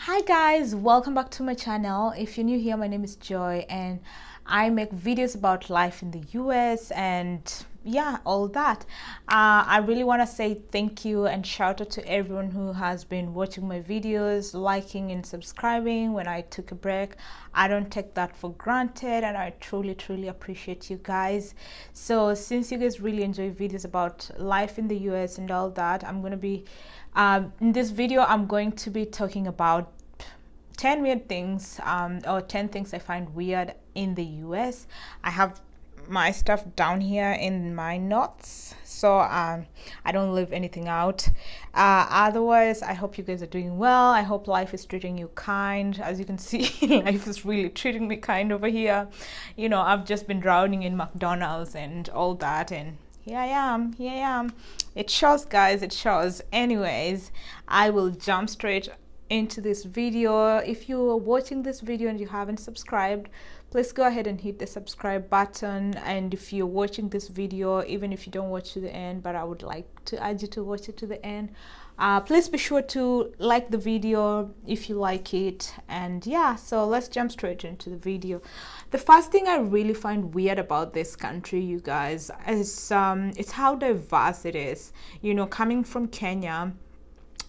Hi guys, welcome back to my channel. If you're new here, my name is Joy and I make videos about life in the US and yeah, all that. I really want to say thank you and shout out to everyone who has been watching my videos, liking and subscribing when I took a break. I don't take that for granted and I truly appreciate you guys. So since you guys really enjoy videos about life in the US and all that, I'm going to be in this video I'm going to be talking about 10 weird things or 10 things I find weird in the US. I have my stuff down here in my notes, so I don't leave anything out. Otherwise, I hope you guys are doing well. I hope life is treating you kind. As you can see, life is really treating me kind over here. You know, I've just been drowning in McDonald's and all that, and here I am. It shows, guys, it shows. Anyways, I will jump straight into this video. If you are watching this video and you haven't subscribed, please go ahead and hit the subscribe button. And if you're watching this video, even if you don't watch to the end, but I would like to urge you to watch it to the end, please be sure to like the video if you like it. And yeah, so let's jump straight into the video. The first thing I really find weird about this country, you guys, is it's how diverse it is. You know, coming from Kenya,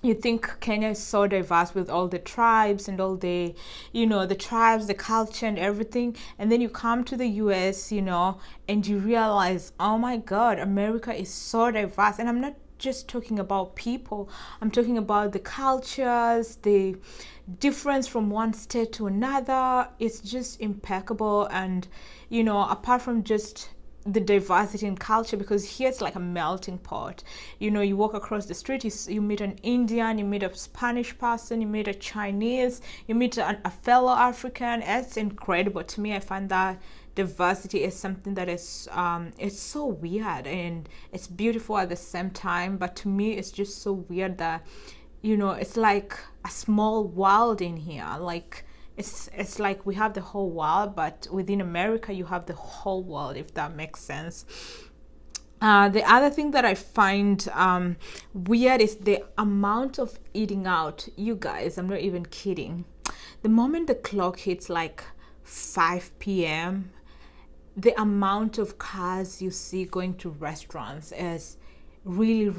you think Kenya is so diverse with all the tribes and all the, you know, the tribes, the culture and everything. And then you come to the US, you know, and you realize, oh my God, America is so diverse. And I'm not just talking about people. I'm talking about the cultures, the difference from one state to another. It's just impeccable. And, you know, apart from just the diversity in culture, because here it's like a melting pot. You know, you walk across the street, you meet an Indian, you meet a Spanish person, you meet a Chinese, you meet a fellow African. It's incredible. To me, I find that diversity is something that is it's so weird and it's beautiful at the same time. But to me, it's just so weird that, you know, it's like a small world in here. Like it's like we have the whole world, but within America you have the whole world, if that makes sense. The other thing that I find weird is the amount of eating out. You guys, I'm not even kidding. The moment the clock hits like 5 p.m., the amount of cars you see going to restaurants is really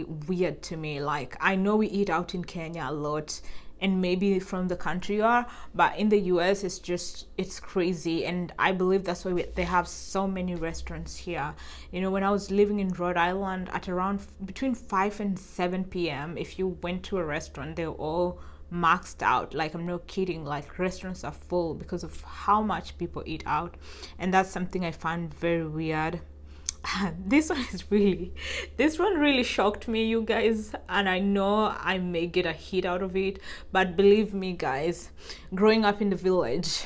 weird to me. Like, I know we eat out in Kenya a lot and maybe from the country you are, but in the US it's crazy. And I believe that's why they have so many restaurants here. You know, when I was living in Rhode Island, at around between 5 and 7 p.m., if you went to a restaurant, they were all maxed out. Like, I'm not kidding, like restaurants are full because of how much people eat out. And that's something I find very weird. This one really shocked me, you guys, and I know I may get a hit out of it, but believe me, guys, growing up in the village,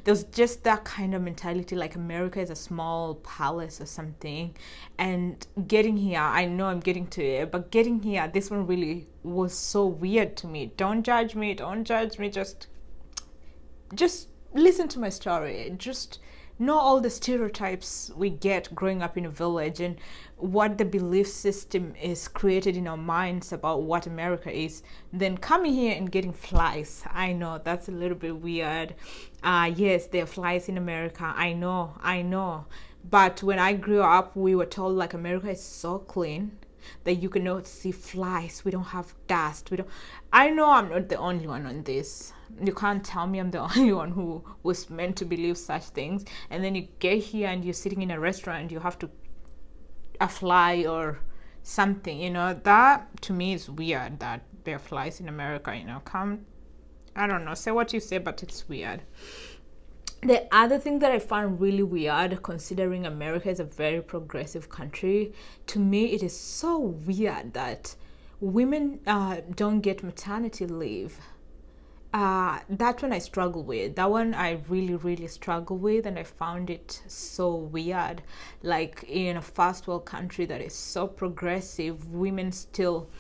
there's just that kind of mentality, like America is a small palace or something. And getting here, I know I'm getting to it, but getting here, this one really was so weird to me. Don't judge me, just listen to my story. Just know all the stereotypes we get growing up in a village and what the belief system is created in our minds about what America is. Then coming here and getting flies, I know that's a little bit weird. Yes, there are flies in America, I know, but when I grew up, we were told like America is so clean that you cannot see flies. We don't have dust. I know I'm not the only one on this. You can't tell me I'm the only one who was meant to believe such things. And then you get here and you're sitting in a restaurant and you have to a fly or something. You know, that to me is weird that there are flies in America. You know, I don't know, say what you say, but it's weird. The other thing that I found really weird, considering America is a very progressive country, to me it is so weird that women don't get maternity leave. That one I struggle with. That one I really struggle with, and I found it so weird. Like, in a first world country that is so progressive, women still,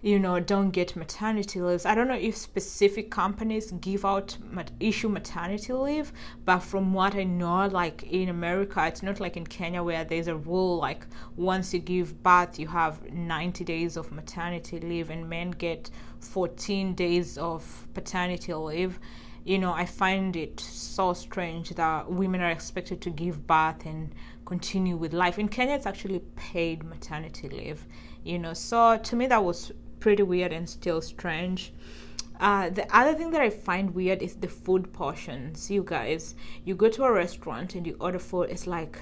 you know, don't get maternity leaves. I don't know if specific companies give out issue maternity leave, but from what I know, like in America, it's not like in Kenya where there's a rule like once you give birth you have 90 days of maternity leave, and men get 14 days of paternity leave. You know, I find it so strange that women are expected to give birth and continue with life. In Kenya, it's actually paid maternity leave, you know. So to me, that was pretty weird and still strange. The other thing that I find weird is the food portions. You guys, you go to a restaurant and you order food, it's like,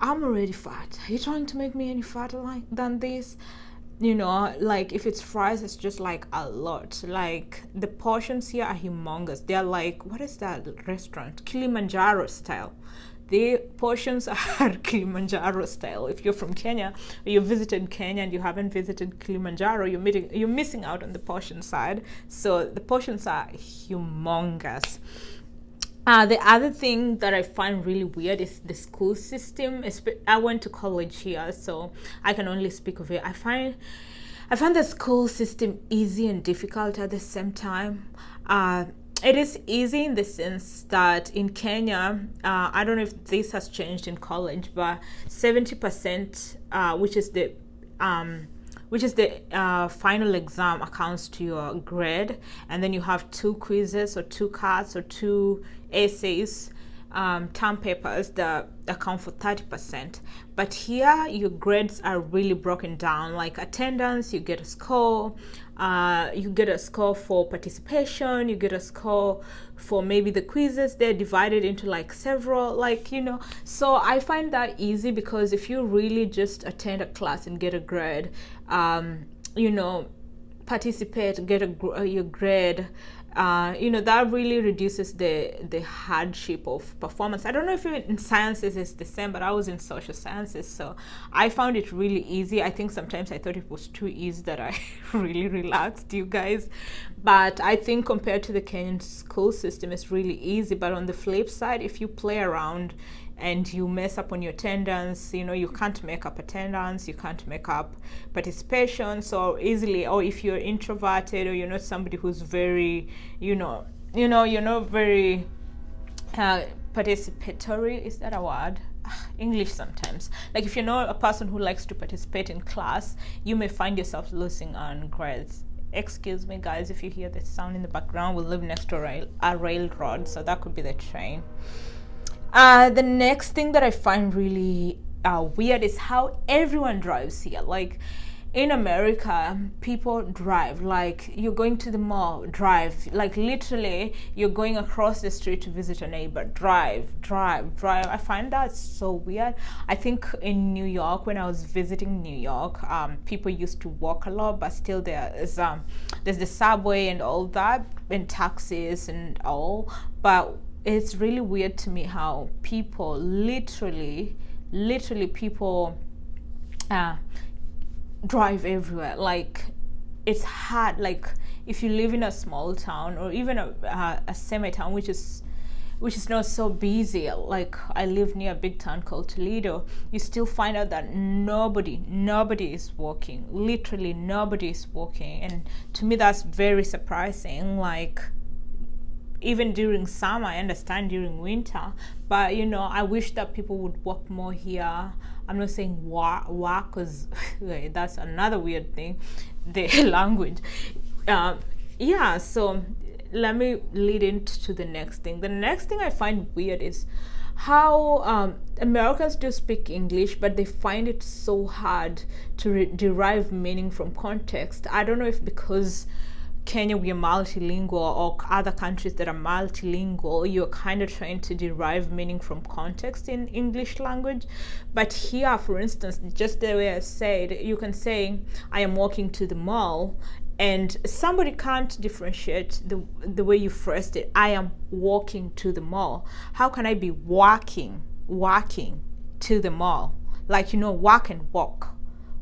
I'm already fat. Are you trying to make me any fatter than this? You know, like if it's fries, it's just like a lot. Like the portions here are humongous. They're like, what is that restaurant? Kilimanjaro style. The portions are Kilimanjaro style. If you're from Kenya or you visited Kenya and you haven't visited Kilimanjaro, you're missing out on the portion side. So the portions are humongous. The other thing that I find really weird is the school system. I went to college here, so I can only speak of it. I find the school system easy and difficult at the same time. It is easy in the sense that in Kenya, I don't know if this has changed in college, but 70%, which is the final exam, accounts to your grade, and then you have 2 quizzes or 2 cards or 2 essays, term papers that account for 30%. But here your grades are really broken down. Like attendance, you get a score, for participation, you get a score for maybe the quizzes. They're divided into like several, like, you know. So I find that easy, because if you really just attend a class and get a grade, you know, participate, get your grade, you know, that really reduces the hardship of performance. I don't know if in sciences it's the same, but I was in social sciences, so I found it really easy. I think sometimes I thought it was too easy that I really relaxed, you guys. But I think compared to the Kenyan school system, it's really easy. But on the flip side, if you play around and you mess up on your attendance, you know, you can't make up attendance, you can't make up participation so easily. Or if you're introverted, or you're not somebody who's very, you're not very participatory, is that a word? English sometimes. Like if you're not a person who likes to participate in class, you may find yourself losing on grades. Excuse me, guys, if you hear the sound in the background. We live next to a railroad, so that could be the train. The next thing that I find really weird is how everyone drives here. Like in America, people drive. Like you're going to the mall, drive. Like literally, you're going across the street to visit a neighbor, drive. I find that so weird. I think in New York, when I was visiting New York, people used to walk a lot, but still there's the subway and all that, and taxis and all. But it's really weird to me how people literally people drive everywhere. Like it's hard. Like if you live in a small town or even a semi-town, which is not so busy, like I live near a big town called Toledo, you still find out that nobody is walking. Literally nobody is walking, and to me that's very surprising. Like even during summer, I understand during winter, but you know, I wish that people would walk more here. I'm not saying walk, because that's another weird thing, the language. Yeah, so let me lead into the next thing. The next thing I find weird is how Americans do speak English, but they find it so hard to derive meaning from context. I don't know if because Kenya, we are multilingual, or other countries that are multilingual, you're kind of trying to derive meaning from context in English language. But here, for instance, just the way I said, you can say, I am walking to the mall, and somebody can't differentiate the way you phrased it. I am walking to the mall. How can I be walking to the mall? Like, you know, walk and walk.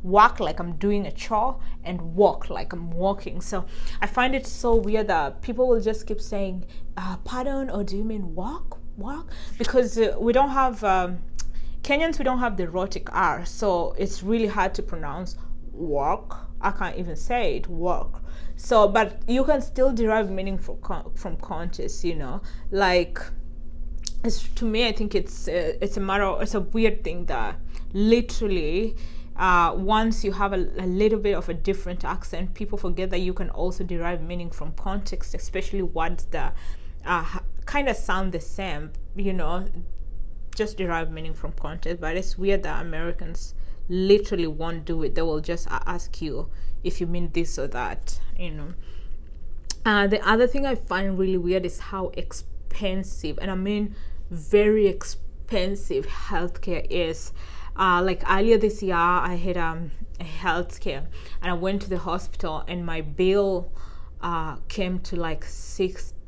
Walk like I'm doing a chore, and walk like I'm walking. So I find it so weird that people will just keep saying, pardon, or do you mean walk? Because we don't have, Kenyans, we don't have the rhotic R, so it's really hard to pronounce walk. I can't even say it, walk. So, but you can still derive meaning from context, you know, like, to me, I think it's a weird thing that literally once you have a little bit of a different accent, people forget that you can also derive meaning from context, especially words that kind of sound the same, just derive meaning from context. But it's weird that Americans literally won't do it. They will just ask you if you mean this or that. The other thing I find really weird is how expensive, and I mean very expensive, healthcare is. Like earlier this year, I had a healthcare, and I went to the hospital, and my bill came to like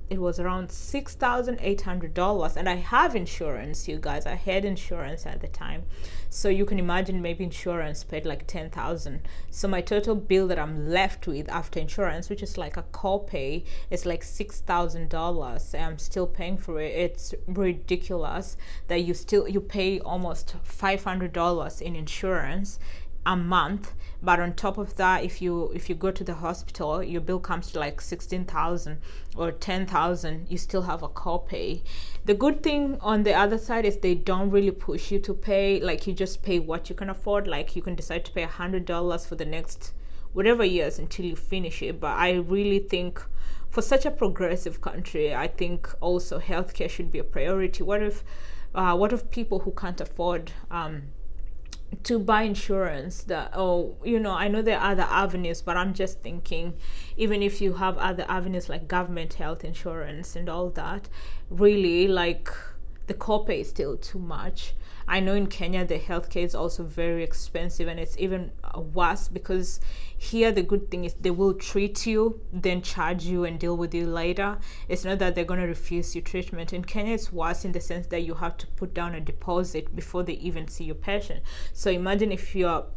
it was around $6,800, and I have insurance, you guys. I had insurance at the time, so you can imagine maybe insurance paid like $10,000. So my total bill that I'm left with after insurance, which is like a copay, is like $6,000. I'm still paying for it. It's ridiculous that you pay almost $500 in insurance a month, but on top of that, if you go to the hospital, your bill comes to like 16,000 or 10,000. You still have a copay. The good thing on the other side is they don't really push you to pay. Like, you just pay what you can afford. Like, you can decide to pay $100 for the next whatever years until you finish it. But I really think for such a progressive country, I think also healthcare should be a priority. What if people who can't afford to buy insurance, that I know there are other avenues, but I'm just thinking, even if you have other avenues like government health insurance and all that, really, like, the copay is still too much. I know in Kenya the healthcare is also very expensive, and it's even worse because here the good thing is they will treat you, then charge you and deal with you later. It's not that they're going to refuse you treatment. In Kenya it's worse in the sense that you have to put down a deposit before they even see your patient. So imagine if your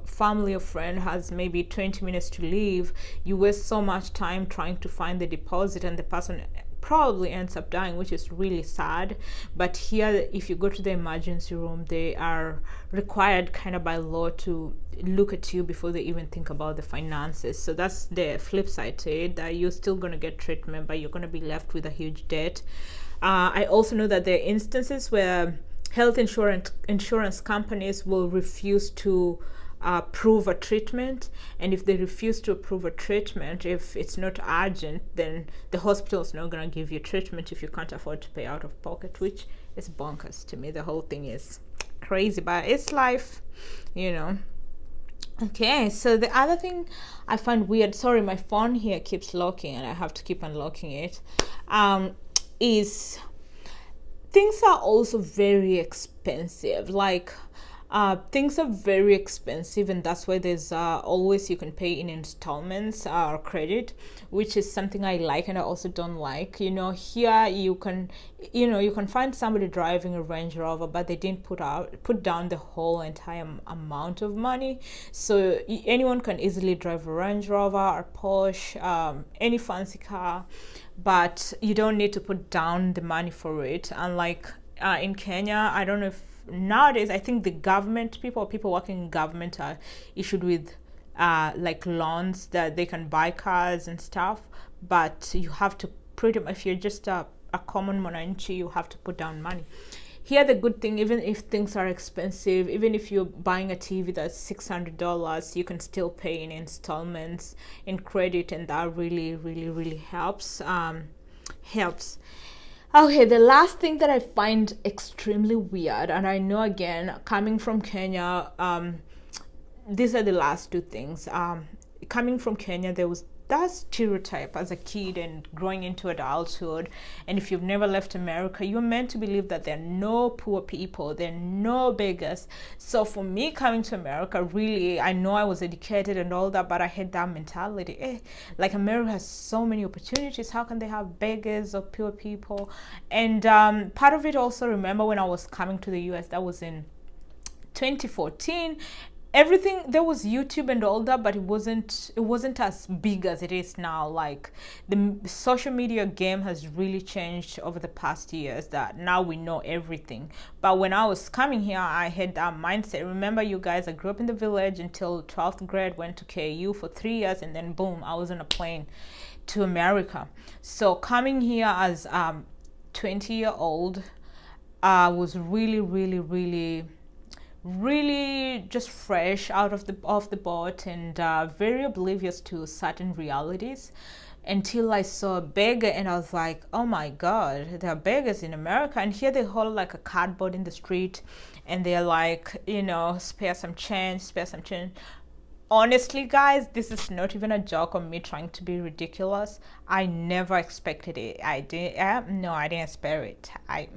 family or friend has maybe 20 minutes to leave, you waste so much time trying to find the deposit, and the person probably ends up dying, which is really sad. But here, if you go to the emergency room, they are required kind of by law to look at you before they even think about the finances. So that's the flip side to it, that you're still going to get treatment, but you're going to be left with a huge debt. I also know that there are instances where health insurance companies will refuse to approve a treatment, and if they refuse to approve a treatment, if it's not urgent, then the hospital is not going to give you treatment if you can't afford to pay out of pocket, which is bonkers to me. The whole thing is crazy, but it's life. Okay, so the other thing I find weird, sorry, my phone here keeps locking and I have to keep unlocking it, is things are also very expensive. Like, things are very expensive, and that's why there's always you can pay in installments or credit, which is something I like and I also don't like. Here you can find somebody driving a Range Rover, but they didn't put down the whole entire amount of money. So anyone can easily drive a Range Rover or Porsche, any fancy car, but you don't need to put down the money for it. Unlike in Kenya, I don't know if nowadays, I think the government, people working in government are issued with like loans that they can buy cars and stuff, but you have to if you're just a common mwananchi, you have to put down money. Here, the good thing, even if things are expensive, even if you're buying a TV that's $600, you can still pay in installments, in credit, and that really, really, really helps. Okay, the last thing that I find extremely weird, and I know, again, coming from Kenya, these are the last two things. Coming from Kenya, there was that stereotype as a kid and growing into adulthood, and if you've never left America, you're meant to believe that there are no poor people, there are no beggars. So for me, coming to America, really, I know I was educated and all that, but I had that mentality, like, America has so many opportunities, how can they have beggars or poor people? And part of it also, remember when I was coming to the US, that was in 2014, everything, there was YouTube and all that, but it wasn't as big as it is now. Like, the social media game has really changed over the past years, that now we know everything. But when I was coming here, I had that mindset. Remember, you guys, I grew up in the village until 12th grade, went to KU for 3 years, and then boom, I was on a plane to America. So coming here as 20-year-old was really, really, really, really just fresh out of the boat, and very oblivious to certain realities, until I saw a beggar, and I was like, oh my god, there are beggars in America. And here they hold like a cardboard in the street, and they're like, you know, spare some change, spare some change. Honestly, guys, this is not even a joke or me trying to be ridiculous. I never expected it. I didn't. No, I didn't expect it. I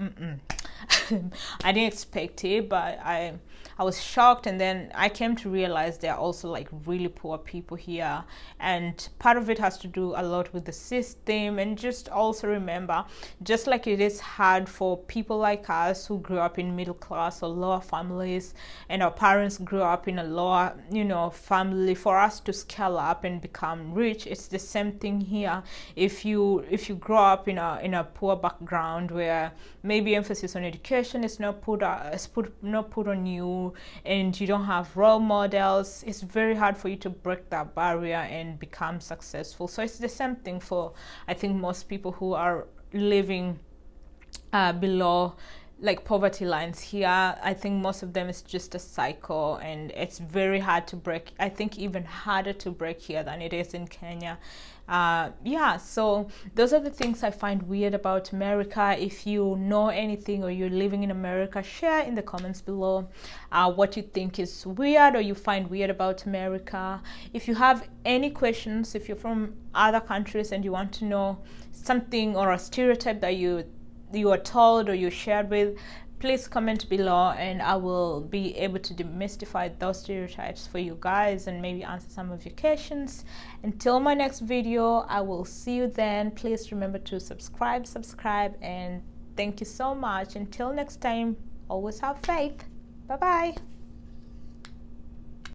didn't expect it, but I was shocked, and then I came to realize there are also like really poor people here, and part of it has to do a lot with the system. And just also remember, just like it is hard for people like us who grew up in middle class or lower families, and our parents grew up in a lower, you know, family, for us to scale up and become rich, it's the same thing here. If you grow up in a poor background where maybe emphasis on education is not put on you, and you don't have role models, it's very hard for you to break that barrier and become successful. So it's the same thing for, I think, most people who are living below like poverty lines here. I think most of them is just a cycle, and it's very hard to break. I think even harder to break here than it is in Kenya. Yeah, so those are the things I find weird about America. If you know anything, or you're living in America, share in the comments below what you think is weird or you find weird about America. If you have any questions, if you're from other countries and you want to know something or a stereotype that you are told or you shared with, please comment below, and I will be able to demystify those stereotypes for you guys and maybe answer some of your questions. Until my next video, I will see you then. Please remember to subscribe, and thank you so much. Until next time, always have faith. Bye bye.